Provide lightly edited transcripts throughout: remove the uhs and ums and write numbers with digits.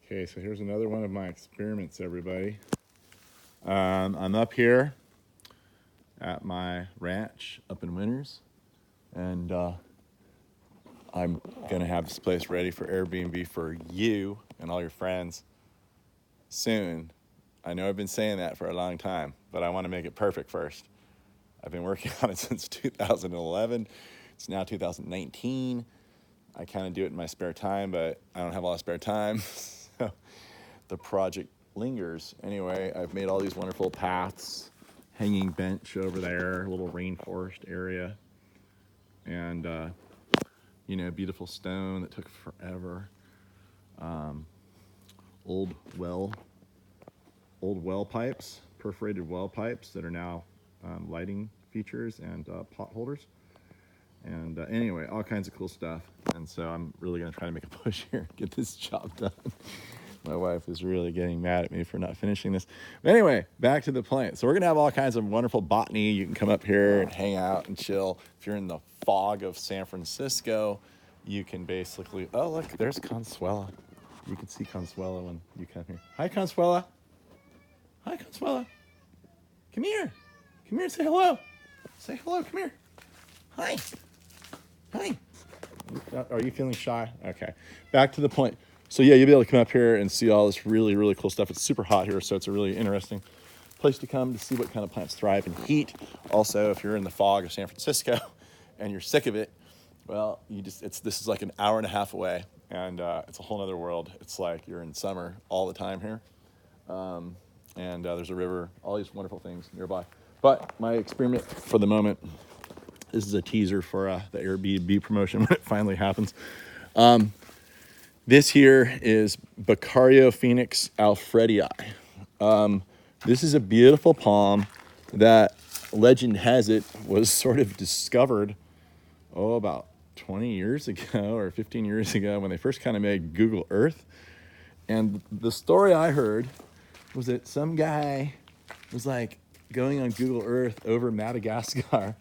Okay, so here's another one of my experiments, everybody. I'm up here at my ranch up in Winters, and I'm gonna have this place ready for Airbnb for you and all your friends soon. I know I've been saying that for a long time, but I want to make it perfect first. I've been working on it since 2011. It's now 2019. I kind of do it in my spare time, but I don't have a lot of spare time. So the project lingers. Anyway, I've made all these wonderful paths, hanging bench over there, a little rainforest area, and beautiful stone that took forever. Old well pipes, perforated well pipes that are now lighting features and pot holders. And anyway, all kinds of cool stuff. And so I'm really going to try to make a push here and get this job done. My wife is really getting mad at me for not finishing this. But anyway, back to the plant. So we're going to have all kinds of wonderful botany. You can come up here and hang out and chill. If you're in the fog of San Francisco, you can basically... Oh, look, there's Consuela. You can see Consuela when you come here. Hi, Consuela. Hi, Consuela. Come here. Come here and say hello. Say hello. Come here. Hi. Hi. Are you feeling shy? Okay. Back to the point. So yeah, you'll be able to come up here and see all this really, really cool stuff. It's super hot here, so it's a really interesting place to come to see what kind of plants thrive in heat. Also, if you're in the fog of San Francisco and you're sick of it, well, this is like an hour and a half away, and it's a whole other world. It's like you're in summer all the time here. And there's a river, all these wonderful things nearby. But my experiment for the moment, this is a teaser for the Airbnb promotion when it finally happens. This here is Beccarriophoenix alfreddii. This is a beautiful palm that, legend has it, was sort of discovered, about 20 years ago or 15 years ago when they first kind of made Google Earth. And the story I heard was that some guy was like going on Google Earth over Madagascar,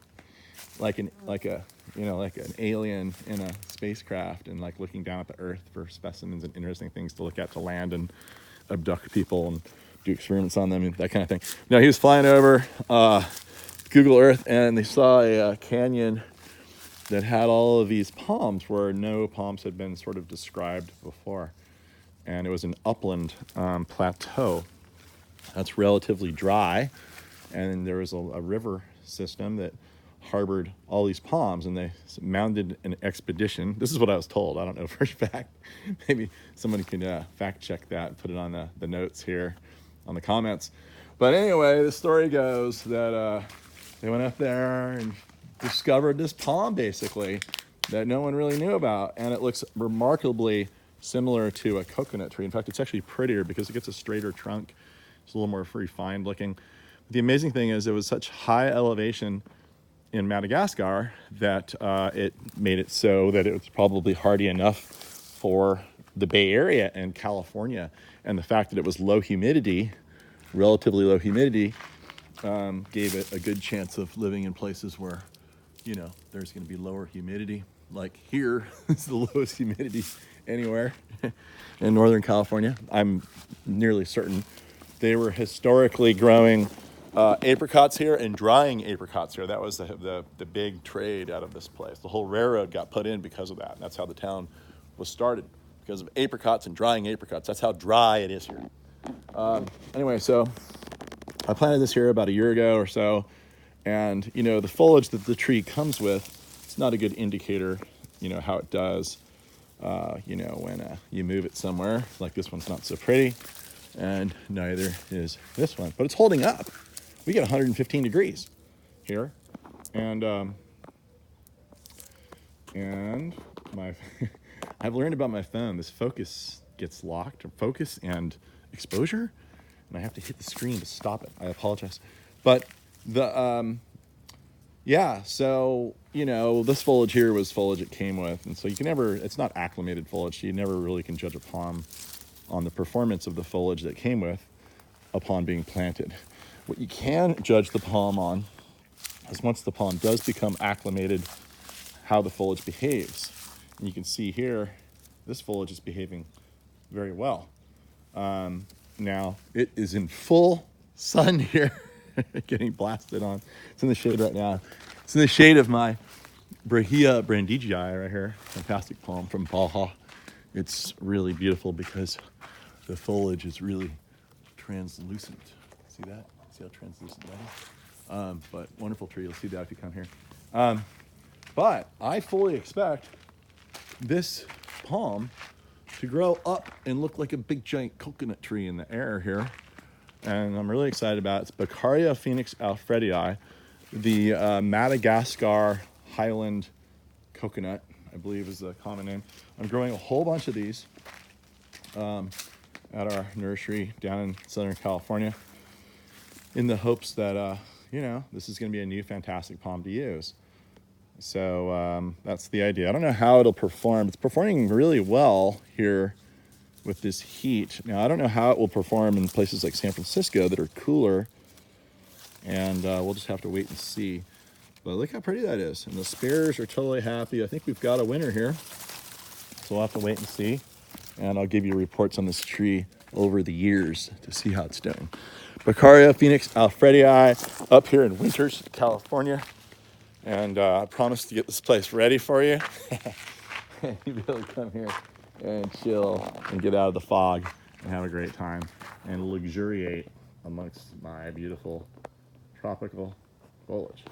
like an alien in a spacecraft, and like looking down at the Earth for specimens and interesting things to look at to land and abduct people and do experiments on them and that kind of thing. Now he was flying over Google Earth, and they saw a canyon that had all of these palms where no palms had been sort of described before. And it was an upland plateau that's relatively dry, and there was a river system that harbored all these palms, and they mounted an expedition. This is what I was told. I don't know for a fact. Maybe somebody can fact check that and put it on the notes here on the comments. But anyway, the story goes that they went up there and discovered this palm basically that no one really knew about, and it looks remarkably similar to a coconut tree. In fact, it's actually prettier because it gets a straighter trunk. It's a little more refined looking. The amazing thing is it was such high elevation in Madagascar that it made it so that it was probably hardy enough for the Bay Area and California. And the fact that it was low humidity, relatively low humidity, gave it a good chance of living in places where, there's going to be lower humidity. Like here is the lowest humidity anywhere in Northern California. I'm nearly certain they were historically growing apricots here and drying apricots here. That was the big trade out of this place. The whole railroad got put in because of that. And that's how the town was started, because of apricots and drying apricots. That's how dry it is here. Anyway, so I planted this here about a year ago or so. And, the foliage that the tree comes with, it's not a good indicator, how it does, when you move it somewhere. Like this one's not so pretty, and neither is this one. But it's holding up. We get 115 degrees here, and my I've learned about my phone. This focus gets locked, focus and exposure, and I have to hit the screen to stop it. I apologize, but so this foliage here was foliage it came with, and so it's not acclimated foliage. So you never really can judge a palm on the performance of the foliage that came with upon being planted. What you can judge the palm on is once the palm does become acclimated, how the foliage behaves. And you can see here, this foliage is behaving very well. Now it is in full sun here, getting blasted on. It's in the shade right now. It's in the shade of my Brahia brandigii right here, fantastic palm from Baja. It's really beautiful because the foliage is really translucent. See that? See how translucent that is? But wonderful tree. You'll see that if you come here. But I fully expect this palm to grow up and look like a big giant coconut tree in the air here. And I'm really excited about it. It's Beccarriophoenix alfreddii, the Madagascar Highland coconut, I believe is the common name. I'm growing a whole bunch of these at our nursery down in Southern California in the hopes that, this is going to be a new fantastic palm to use. So that's the idea. I don't know how it'll perform. It's performing really well here with this heat. Now, I don't know how it will perform in places like San Francisco that are cooler, and we'll just have to wait and see. But look how pretty that is. And the spears are totally happy. I think we've got a winner here. So we'll have to wait and see. And I'll give you reports on this tree over the years to see how it's doing. Beccarriophoenix alfreddii up here in Winters, California. And I promised to get this place ready for you. You'll be able to come here and chill and get out of the fog and have a great time and luxuriate amongst my beautiful tropical foliage.